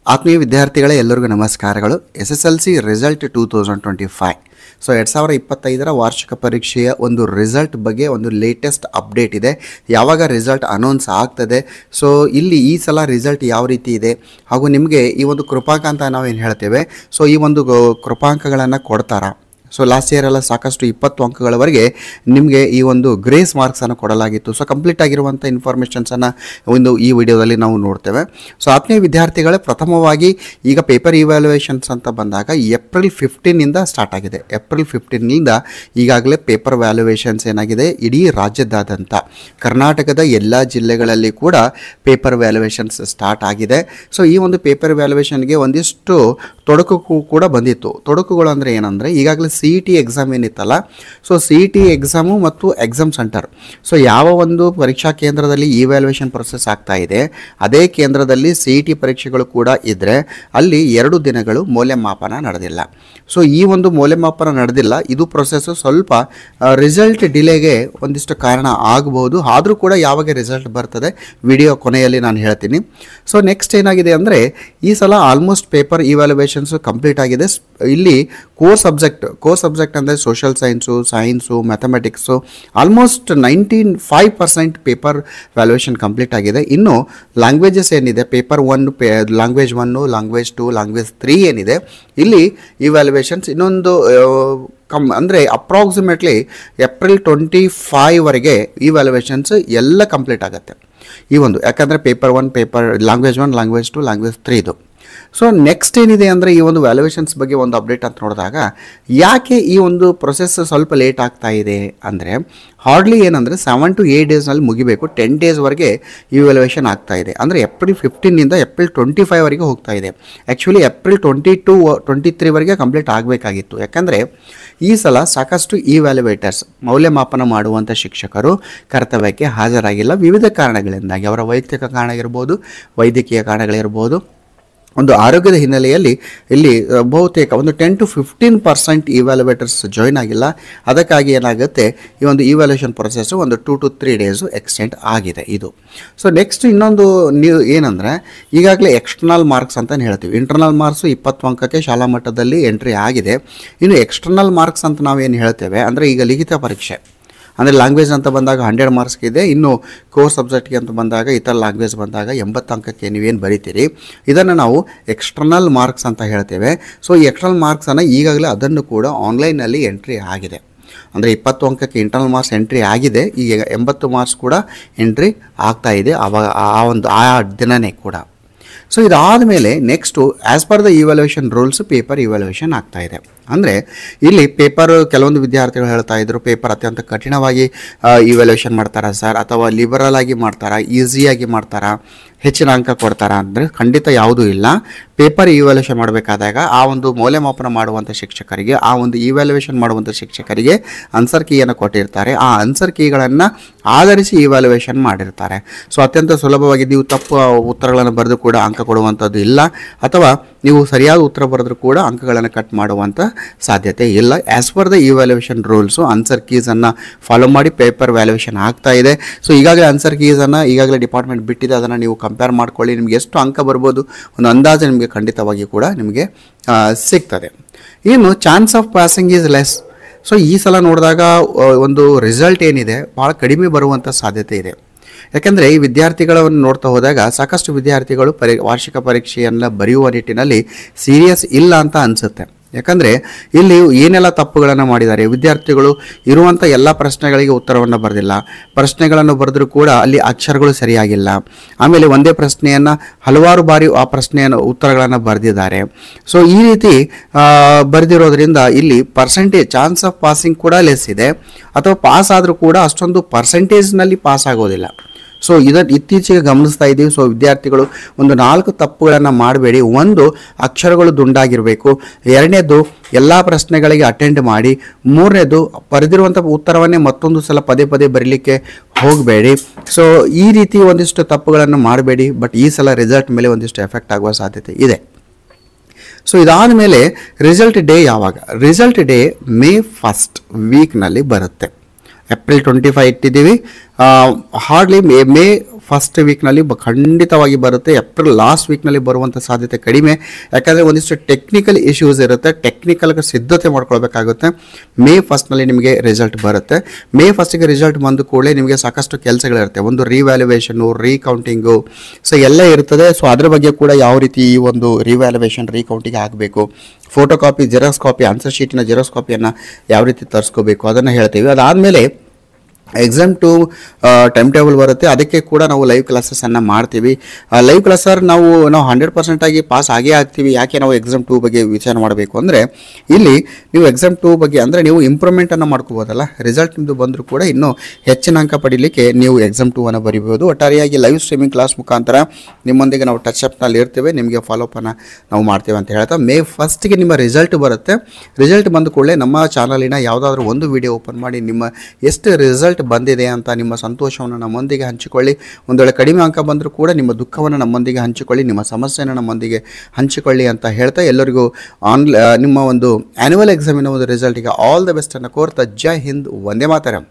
ಆತ್ಮೀಯ ವಿದ್ಯಾರ್ಥಿಗಳೇ ಎಲ್ಲರಿಗೂ ನಮಸ್ಕಾರಗಳು. SSLC ರಿಸಲ್ಟ್ 2025 ಸೊ 2025ರ ವಾರ್ಷಿಕ ಪರೀಕ್ಷೆಯ ಒಂದು ರಿಸಲ್ಟ್ ಬಗ್ಗೆ ಒಂದು ಲೇಟೆಸ್ಟ್ ಅಪ್ಡೇಟ್ ಇದೆ. ಯಾವಾಗ ರಿಸಲ್ಟ್ ಅನೌನ್ಸ್ ಆಗ್ತದೆ, ಸೊ ಇಲ್ಲಿ ಈ ಸಲ ರಿಸಲ್ಟ್ ಯಾವ ರೀತಿ ಇದೆ ಹಾಗೂ ನಿಮಗೆ ಈ ಒಂದು ಕೃಪಾಂಕ ಅಂತ ನಾವೇನು ಹೇಳ್ತೇವೆ, ಸೊ ಈ ಒಂದು ಕೃಪಾಂಕಗಳನ್ನು ಕೊಡ್ತಾರಾ? ಸೊ ಲಾಸ್ಟ್ ಇಯರ್ ಎಲ್ಲ ಸಾಕಷ್ಟು 20 ಅಂಕಗಳವರೆಗೆ ನಿಮಗೆ ಈ ಒಂದು ಗ್ರೇಸ್ ಮಾರ್ಕ್ಸನ್ನು ಕೊಡಲಾಗಿತ್ತು. ಸೊ ಕಂಪ್ಲೀಟ್ ಆಗಿರುವಂಥ ಇನ್ಫಾರ್ಮೇಷನ್ಸನ್ನು ಈ ವಿಡಿಯೋದಲ್ಲಿ ನಾವು ನೋಡ್ತೇವೆ. ಸೊ ಆತ್ಮೀಯ ವಿದ್ಯಾರ್ಥಿಗಳೇ, ಪ್ರಥಮವಾಗಿ ಈಗ ಪೇಪರ್ ಇವ್ಯಾಲ್ಯೂಯೇಷನ್ಸ್ ಅಂತ ಬಂದಾಗ ಏಪ್ರಿಲ್ 15ನಿಂದ ಸ್ಟಾರ್ಟ್ ಆಗಿದೆ. ಏಪ್ರಿಲ್ 15ನಿಂದ ಈಗಾಗಲೇ ಪೇಪರ್ ವ್ಯಾಲ್ಯೂಯೇಷನ್ಸ್ ಏನಾಗಿದೆ, ಇಡೀ ರಾಜ್ಯದಾದ್ಯಂತ ಕರ್ನಾಟಕದ ಎಲ್ಲ ಜಿಲ್ಲೆಗಳಲ್ಲಿ ಕೂಡ ಪೇಪರ್ ವ್ಯಾಲ್ಯೂಯೇಷನ್ಸ್ ಸ್ಟಾರ್ಟ್ ಆಗಿದೆ. ಸೊ ಈ ಒಂದು ಪೇಪರ್ ವ್ಯಾಲ್ಯೂಯೇಷನ್ಗೆ ಒಂದಿಷ್ಟು ತೊಡಕು ಕೂಡ ಬಂದಿತ್ತು. ತೊಡಕುಗಳು ಅಂದರೆ ಏನಂದರೆ, ಈಗಾಗಲೇ CET ಎಕ್ಸಾಮ್ ಏನಿತ್ತಲ್ಲ, ಸೊ CET ಎಕ್ಸಾಮು ಮತ್ತು ಎಕ್ಸಾಮ್ ಸೆಂಟರ್, ಸೊ ಯಾವ ಒಂದು ಪರೀಕ್ಷಾ ಕೇಂದ್ರದಲ್ಲಿ ಇವ್ಯಾಲ್ಯೂಯೇಷನ್ ಪ್ರೊಸೆಸ್ ಆಗ್ತಾ ಇದೆ ಅದೇ ಕೇಂದ್ರದಲ್ಲಿ CET ಪರೀಕ್ಷೆಗಳು ಕೂಡ ಇದ್ದರೆ ಅಲ್ಲಿ 2 ದಿನಗಳು ಮೌಲ್ಯಮಾಪನ ನಡೆದಿಲ್ಲ. ಸೊ ಈ ಒಂದು ಮೌಲ್ಯಮಾಪನ ನಡೆದಿಲ್ಲ, ಇದು ಪ್ರೊಸೆಸ್ಸು ಸ್ವಲ್ಪ ರಿಸಲ್ಟ್ ಡಿಲೇಗೆ ಒಂದಿಷ್ಟು ಕಾರಣ ಆಗಬಹುದು. ಆದರೂ ಕೂಡ ಯಾವಾಗ ರಿಸಲ್ಟ್ ಬರ್ತದೆ ವಿಡಿಯೋ ಕೊನೆಯಲ್ಲಿ ನಾನು ಹೇಳ್ತೀನಿ. ಸೊ ನೆಕ್ಸ್ಟ್ ಏನಾಗಿದೆ ಅಂದರೆ, ಈ ಸಲ ಆಲ್ಮೋಸ್ಟ್ ಪೇಪರ್ ಇವ್ಯಾಲ್ಯೂಯೇಷನ್ಸು ಕಂಪ್ಲೀಟ್ ಆಗಿದೆ. ಇಲ್ಲಿ ಕೋರ್ ಸಬ್ಜೆಕ್ಟ್ ಅಂದರೆ social science mathematics almost 95% paper valuation complete ಆಗಿದೆ. ಇನ್ನು ಲ್ಯಾಂಗ್ವೇಜಸ್ ಏನಿದೆ, ಪೇಪರ್ 1 ಲ್ಯಾಂಗ್ವೇಜ್ 1, ಲ್ಯಾಂಗ್ವೇಜ್ 2, ಲ್ಯಾಂಗ್ವೇಜ್ 3 ಏನಿದೆ, ಇಲ್ಲಿ ಇವ್ಯಾಲ್ಯೂಯೇಷನ್ಸ್ ಇನ್ನೊಂದು ಅಂದರೆ ಅಪ್ರಾಕ್ಸಿಮೇಟ್ಲಿ ಏಪ್ರಿಲ್ 25ವರೆಗೆ ಇವ್ಯಾಲ್ಯೂಯೇಷನ್ಸ್ ಎಲ್ಲ ಕಂಪ್ಲೀಟ್ ಆಗುತ್ತೆ ಈ ಒಂದು. ಯಾಕಂದರೆ ಪೇಪರ್ 1 ಲ್ಯಾಂಗ್ವೇಜ್ 1, ಲ್ಯಾಂಗ್ವೇಜ್ 2, ಲ್ಯಾಂಗ್ವೇಜ್ 3 ಇದು. ಸೊ ನೆಕ್ಸ್ಟ್ ಏನಿದೆ ಅಂದರೆ, ಈ ಒಂದು ವ್ಯಾಲ್ಯೂಯೇಷನ್ಸ್ ಬಗ್ಗೆ ಒಂದು ಅಪ್ಡೇಟ್ ಅಂತ ನೋಡಿದಾಗ ಯಾಕೆ ಈ ಒಂದು ಪ್ರೊಸೆಸ್ ಸ್ವಲ್ಪ ಲೇಟ್ ಆಗ್ತಾ ಇದೆ ಅಂದರೆ, ಹಾರ್ಡ್ಲಿ ಏನಂದರೆ 7 to 8 ಡೇಸ್ನಲ್ಲಿ ಮುಗಿಬೇಕು. 10 ಡೇಸ್ವರೆಗೆ ಇವ್ಯಾಲ್ಯೂಯೇಷನ್ ಆಗ್ತಾ ಇದೆ. ಅಂದರೆ ಏಪ್ರಿಲ್ 15ನಿಂದ ಏಪ್ರಿಲ್ 25ವರೆಗೆ ಹೋಗ್ತಾ ಇದೆ. ಆ್ಯಕ್ಚುಲಿ ಏಪ್ರಿಲ್ 22, 23ವರೆಗೆ ಕಂಪ್ಲೀಟ್ ಆಗಬೇಕಾಗಿತ್ತು. ಯಾಕಂದರೆ ಈ ಸಲ ಸಾಕಷ್ಟು ಇವ್ಯಾಲ್ಯೂಯೇಟರ್ಸ್, ಮೌಲ್ಯಮಾಪನ ಮಾಡುವಂಥ ಶಿಕ್ಷಕರು ಕರ್ತವ್ಯಕ್ಕೆ ಹಾಜರಾಗಿಲ್ಲ. ವಿವಿಧ ಕಾರಣಗಳಿಂದಾಗಿ, ಅವರ ವೈಯಕ್ತಿಕ ಕಾರಣ ಇರ್ಬೋದು, ವೈದ್ಯಕೀಯ ಕಾರಣಗಳಿರ್ಬೋದು, ಒಂದು ಆರೋಗ್ಯದ ಹಿನ್ನೆಲೆಯಲ್ಲಿ ಇಲ್ಲಿ ಬಹುತೇಕ ಒಂದು 10 to 15% ಇವ್ಯಾಲ್ಯೂಯೇಟರ್ಸ್ ಜಾಯ್ನ್ ಆಗಿಲ್ಲ. ಅದಕ್ಕಾಗಿ ಏನಾಗುತ್ತೆ, ಈ ಒಂದು ಇವ್ಯಾಲ್ಯೂಯೇಷನ್ ಪ್ರೊಸೆಸ್ಸು ಒಂದು 2 to 3 ಡೇಸು ಎಕ್ಸ್ಟೆಂಡ್ ಆಗಿದೆ ಇದು. ಸೊ ನೆಕ್ಸ್ಟ್ ಇನ್ನೊಂದು ಏನಂದರೆ, ಈಗಾಗಲೇ ಎಕ್ಸ್ಟರ್ನಲ್ ಮಾರ್ಕ್ಸ್ ಅಂತ ಹೇಳ್ತೀವಿ. ಇಂಟರ್ನಲ್ ಮಾರ್ಕ್ಸು 20 ಅಂಕಕ್ಕೆ ಶಾಲಾ ಮಟ್ಟದಲ್ಲಿ ಎಂಟ್ರಿ ಆಗಿದೆ. ಇನ್ನು ಎಕ್ಸ್ಟರ್ನಲ್ ಮಾರ್ಕ್ಸ್ ಅಂತ ನಾವೇನು ಹೇಳ್ತೇವೆ ಅಂದರೆ, ಈಗ ಲಿಖಿತ ಪರೀಕ್ಷೆ ಅಂದರೆ ಲ್ಯಾಂಗ್ವೇಜ್ ಅಂತ ಬಂದಾಗ 100 ಮಾರ್ಕ್ಸ್ಗೆ ಇದೆ. ಇನ್ನು ಕೋರ್ ಸಬ್ಜೆಕ್ಟ್ಗೆ ಅಂತ ಬಂದಾಗ, ಇತರ ಲ್ಯಾಂಗ್ವೇಜ್ ಬಂದಾಗ 80 ಅಂಕಕ್ಕೆ ನೀವೇನು ಬರೀತೀರಿ, ಇದನ್ನು ನಾವು ಎಕ್ಸ್ಟರ್ನಲ್ ಮಾರ್ಕ್ಸ್ ಅಂತ ಹೇಳ್ತೇವೆ. ಸೊ ಈ ಎಕ್ಸ್ಟರ್ನಲ್ ಮಾರ್ಕ್ಸನ್ನು ಈಗಾಗಲೇ ಅದನ್ನು ಕೂಡ ಆನ್ಲೈನಲ್ಲಿ ಎಂಟ್ರಿ ಆಗಿದೆ. ಅಂದರೆ 20 ಅಂಕಕ್ಕೆ ಇಂಟರ್ನಲ್ ಮಾರ್ಕ್ಸ್ ಎಂಟ್ರಿ ಆಗಿದೆ, ಈಗ 80 ಮಾರ್ಕ್ಸ್ ಕೂಡ ಎಂಟ್ರಿ ಆಗ್ತಾ ಇದೆ ಆ ದಿನವೇ ಕೂಡ. ಸೊ ಇದಾದ ಮೇಲೆ next as per the evaluation rules paper evaluation ಆಗ್ತಾ ಇದೆ. ಅಂದರೆ ಇಲ್ಲಿ ಪೇಪರ್ ಕೆಲವೊಂದು ವಿದ್ಯಾರ್ಥಿಗಳು ಹೇಳ್ತಾ ಇದ್ರು, ಪೇಪರ್ ಅತ್ಯಂತ ಕಠಿಣವಾಗಿ ಇವ್ಯಾಲ್ಯೂಯೇಷನ್ ಮಾಡ್ತಾರಾ ಸರ್, ಅಥವಾ ಲಿಬರಲ್ ಆಗಿ ಮಾಡ್ತಾರಾ, ಈಸಿಯಾಗಿ ಮಾಡ್ತಾರಾ, ಹೆಚ್ಚಿನ ಅಂಕ ಕೊಡ್ತಾರಾ ಅಂದರೆ ಖಂಡಿತ ಯಾವುದೂ ಇಲ್ಲ. ಪೇಪರ್ ಇವ್ಯಾಲ್ಯೂಯೇಷನ್ ಮಾಡಬೇಕಾದಾಗ ಆ ಒಂದು ಮೌಲ್ಯಮಾಪನ ಮಾಡುವಂಥ ಶಿಕ್ಷಕರಿಗೆ, ಆ ಒಂದು ಇವ್ಯಾಲ್ಯೂಯೇಷನ್ ಮಾಡುವಂಥ ಶಿಕ್ಷಕರಿಗೆ ಆನ್ಸರ್ ಕೀಯನ್ನು ಕೊಟ್ಟಿರ್ತಾರೆ. ಆ ಆನ್ಸರ್ ಕೀಗಳನ್ನು ಆಧರಿಸಿ ಇವ್ಯಾಲ್ಯೂಯೇಷನ್ ಮಾಡಿರ್ತಾರೆ. ಸೊ ಅತ್ಯಂತ ಸುಲಭವಾಗಿ ನೀವು ತಪ್ಪು ಉತ್ತರಗಳನ್ನು ಬರೆದು ಕೂಡ ಅಂಕ ಕೊಡುವಂಥದ್ದು ಇಲ್ಲ, ಅಥವಾ ನೀವು ಸರಿಯಾದ ಉತ್ತರ ಬರೆದರೂ ಕೂಡ ಅಂಕಗಳನ್ನು ಕಟ್ ಮಾಡುವಂಥ ಸಾಧ್ಯತೆ ಇಲ್ಲ. As per the evaluation rules answer ಕೀಸನ್ನು ಫಾಲೋ ಮಾಡಿ ಪೇಪರ್ ವ್ಯಾಲ್ಯೂಯೇಷನ್ ಆಗ್ತಾ ಇದೆ. ಸೊ ಈಗಾಗಲೇ ಆನ್ಸರ್ ಕೀಸನ್ನು ಈಗಾಗಲೇ ಡಿಪಾರ್ಟ್ಮೆಂಟ್ ಬಿಟ್ಟಿದೆ, ಅದನ್ನು ನೀವು ಕಂಪೇರ್ ಮಾಡ್ಕೊಳ್ಳಿ. ನಿಮಗೆ ಎಷ್ಟು ಅಂಕ ಬರ್ಬೋದು ಒಂದು ಅಂದಾಜು ನಿಮಗೆ ಖಂಡಿತವಾಗಿ ಕೂಡ ನಿಮಗೆ ಸಿಗ್ತದೆ. ಇನ್ನು chance of passing is less. So ಈ ಸಲ ನೋಡಿದಾಗ ಒಂದು ರಿಸಲ್ಟ್ ಏನಿದೆ ಭಾಳ ಕಡಿಮೆ ಬರುವಂಥ ಸಾಧ್ಯತೆ ಇದೆ. ಯಾಕೆಂದರೆ ಈ ವಿದ್ಯಾರ್ಥಿಗಳನ್ನು ನೋಡ್ತಾ ಹೋದಾಗ ಸಾಕಷ್ಟು ವಿದ್ಯಾರ್ಥಿಗಳು ವಾರ್ಷಿಕ ಪರೀಕ್ಷೆಯನ್ನು ಬರೆಯುವ ನಿಟ್ಟಿನಲ್ಲಿ ಸೀರಿಯಸ್ ಇಲ್ಲ ಅಂತ ಅನಿಸುತ್ತೆ. ಯಾಕಂದರೆ ಇಲ್ಲಿ ಏನೆಲ್ಲ ತಪ್ಪುಗಳನ್ನು ಮಾಡಿದ್ದಾರೆ ವಿದ್ಯಾರ್ಥಿಗಳು, ಇರುವಂಥ ಎಲ್ಲ ಪ್ರಶ್ನೆಗಳಿಗೆ ಉತ್ತರವನ್ನು ಬರೆದಿಲ್ಲ. ಪ್ರಶ್ನೆಗಳನ್ನು ಬರೆದರೂ ಕೂಡ ಅಲ್ಲಿ ಅಕ್ಷರಗಳು ಸರಿಯಾಗಿಲ್ಲ. ಆಮೇಲೆ ಒಂದೇ ಪ್ರಶ್ನೆಯನ್ನು ಹಲವಾರು ಬಾರಿ ಆ ಪ್ರಶ್ನೆಯನ್ನು ಉತ್ತರಗಳನ್ನು ಬರೆದಿದ್ದಾರೆ. ಸೊ ಈ ರೀತಿ ಬರೆದಿರೋದ್ರಿಂದ ಇಲ್ಲಿ ಚಾನ್ಸ್ ಆಫ್ ಪಾಸಿಂಗ್ ಕೂಡ ಲೆಸ್ ಇದೆ, ಅಥವಾ ಪಾಸ್ ಆದರೂ ಕೂಡ ಅಷ್ಟೊಂದು ಪರ್ಸೆಂಟೇಜ್ನಲ್ಲಿ ಪಾಸ್ ಆಗೋದಿಲ್ಲ. ಸೊ ಇದನ್ನು ಇತ್ತೀಚೆಗೆ ಗಮನಿಸ್ತಾ ಇದ್ದೀವಿ. ಸೊ ವಿದ್ಯಾರ್ಥಿಗಳು ಒಂದು 4 ತಪ್ಪುಗಳನ್ನು ಮಾಡಬೇಡಿ. 1, ಅಕ್ಷರಗಳು ದುಂಡಾಗಿರಬೇಕು. 2ನೇದು, ಎಲ್ಲ ಪ್ರಶ್ನೆಗಳಿಗೆ ಅಟೆಂಡ್ ಮಾಡಿ. 3ನೇದು, ಬರೆದಿರುವಂಥ ಉತ್ತರವನ್ನೇ ಮತ್ತೊಂದು ಸಲ ಪದೇ ಬರೀಲಿಕ್ಕೆ ಹೋಗಬೇಡಿ. ಸೊ ಈ ರೀತಿ ಒಂದಿಷ್ಟು ತಪ್ಪುಗಳನ್ನು ಮಾಡಬೇಡಿ. ಬಟ್ ಈ ಸಲ ರಿಸಲ್ಟ್ ಮೇಲೆ ಒಂದಿಷ್ಟು ಎಫೆಕ್ಟ್ ಆಗುವ ಸಾಧ್ಯತೆ ಇದೆ. ಸೊ ಇದಾದ ಮೇಲೆ ರಿಸಲ್ಟ್ ಡೇ ಯಾವಾಗ? ರಿಸಲ್ಟ್ ಡೇ May 1st ವೀಕ್ನಲ್ಲಿ ಬರುತ್ತೆ. ಏಪ್ರಿಲ್ 25 ಇಟ್ಟಿದ್ದೀವಿ. ಹಾರ್ಡ್ಲಿ ಮೇ ಫಸ್ಟ್ ವೀಕ್ನಲ್ಲಿ ಖಂಡಿತವಾಗಿ ಬರುತ್ತೆ. ಏಪ್ರಿಲ್ ಲಾಸ್ಟ್ ವೀಕ್ನಲ್ಲಿ ಬರುವಂಥ ಸಾಧ್ಯತೆ ಕಡಿಮೆ, ಯಾಕಂದರೆ ಒಂದಿಷ್ಟು ಟೆಕ್ನಿಕಲ್ ಇಶ್ಯೂಸ್ ಇರುತ್ತೆ, ಟೆಕ್ನಿಕಲ್ಗೆ ಸಿದ್ಧತೆ ಮಾಡ್ಕೊಳ್ಬೇಕಾಗುತ್ತೆ. ಮೇ ಫಸ್ಟ್ನಲ್ಲಿ ನಿಮಗೆ ರಿಸಲ್ಟ್ ಬರುತ್ತೆ. ಮೇ ಫಸ್ಟಿಗೆ ರಿಸಲ್ಟ್ ಬಂದ ಕೂಡಲೇ ನಿಮಗೆ ಸಾಕಷ್ಟು ಕೆಲಸಗಳಿರುತ್ತೆ, ಒಂದು ರಿವ್ಯಾಲ್ಯುವೇಷನ್ನು, ರೀಕೌಂಟಿಂಗು, ಸೊ ಎಲ್ಲ ಇರ್ತದೆ. ಸೊ ಅದ್ರ ಬಗ್ಗೆ ಕೂಡ ಯಾವ ರೀತಿ ಈ ಒಂದು ರಿವ್ಯಾಲ್ಯುವೇಷನ್ ರೀಕೌಂಟಿಗೆ ಆಗಬೇಕು, photo copy, Xerox copy, answer ಶೀಟಿನ ಜೆರಾಕ್ಸ್ ಕಾಪಿಯನ್ನು ಯಾವ ರೀತಿ ತರಿಸ್ಕೋಬೇಕು ಅದನ್ನು ಹೇಳ್ತೀವಿ. ಅದಾದಮೇಲೆ ಎಕ್ಸಾಮ್ 2 ಟೈಮ್ ಟೇಬಲ್ ಬರುತ್ತೆ, ಅದಕ್ಕೆ ಕೂಡ ನಾವು ಲೈವ್ ಕ್ಲಾಸಸ್ಸನ್ನು ಮಾಡ್ತೀವಿ. ಲೈವ್ ಕ್ಲಾಸರ್ ನಾವು 100% ಆಗಿ ಪಾಸ್ ಆಗೇ ಆಗ್ತೀವಿ. ಯಾಕೆ ನಾವು ಎಕ್ಸಾಮ್ 2 ಬಗ್ಗೆ ವಿಚಾರ ಮಾಡಬೇಕು ಅಂದರೆ, ಇಲ್ಲಿ ನೀವು ಎಕ್ಸಾಮ್ 2 ಬಗ್ಗೆ ಅಂದರೆ ನೀವು ಇಂಪ್ರೂವ್ಮೆಂಟನ್ನು ಮಾಡ್ಕೋಬೋದಲ್ಲ. ರಿಸಲ್ಟ್ ನಿಮ್ಮದು ಬಂದರೂ ಕೂಡ ಇನ್ನೂ ಹೆಚ್ಚಿನ ಅಂಕ ಪಡೀಲಿಕ್ಕೆ ನೀವು ಎಕ್ಸಾಮ್ 2 ಬರೀಬೋದು. ಒಟ್ಟಾರೆಯಾಗಿ ಲೈವ್ ಸ್ಟ್ರೀಮಿಂಗ್ ಕ್ಲಾಸ್ ಮುಖಾಂತರ ನಿಮ್ಮೊಂದಿಗೆ ನಾವು ಟಚ್ ಅಪ್ನಲ್ಲಿ ಇರ್ತೇವೆ, ನಿಮಗೆ ಫಾಲೋಅಪನ್ನು ನಾವು ಮಾಡ್ತೇವೆ ಅಂತ ಹೇಳ್ತಾ, ಮೇ ಫಸ್ಟಿಗೆ ನಿಮ್ಮ ರಿಸಲ್ಟ್ ಬರುತ್ತೆ. ರಿಸಲ್ಟ್ ಬಂದ ಕೂಡಲೇ ನಮ್ಮ ಚಾನಲಿನ ಯಾವುದಾದ್ರೂ ಒಂದು ವಿಡಿಯೋ ಓಪನ್ ಮಾಡಿ ನಿಮ್ಮ ಎಷ್ಟು ರಿಸಲ್ಟ್ ಬಂದಿದೆ ಅಂತ ನಿಮ್ಮ ಸಂತೋಷವನ್ನು ನಮ್ಮೊಂದಿಗೆ ಹಂಚಿಕೊಳ್ಳಿ. ಒಂದು ವೇಳೆ ಕಡಿಮೆ ಅಂಕ ಬಂದರೂ ಕೂಡ ನಿಮ್ಮ ದುಃಖವನ್ನು ನಮ್ಮೊಂದಿಗೆ ಹಂಚಿಕೊಳ್ಳಿ, ನಿಮ್ಮ ಸಮಸ್ಯೆಯನ್ನು ನಮ್ಮೊಂದಿಗೆ ಹಂಚಿಕೊಳ್ಳಿ ಅಂತ ಹೇಳ್ತಾ, ಎಲ್ಲರಿಗೂ ನಿಮ್ಮ ಒಂದು ಆ್ಯನ್ಯುವಲ್ ಎಕ್ಸಾಮಿನ ಒಂದು ರಿಸಲ್ಟಿಗೆ ಆಲ್ ದ ಬೆಸ್ಟನ್ನು ಕೋರ್ತಾ, ಜೈ ಹಿಂದ್, ವಂದೇ ಮಾತರಂ.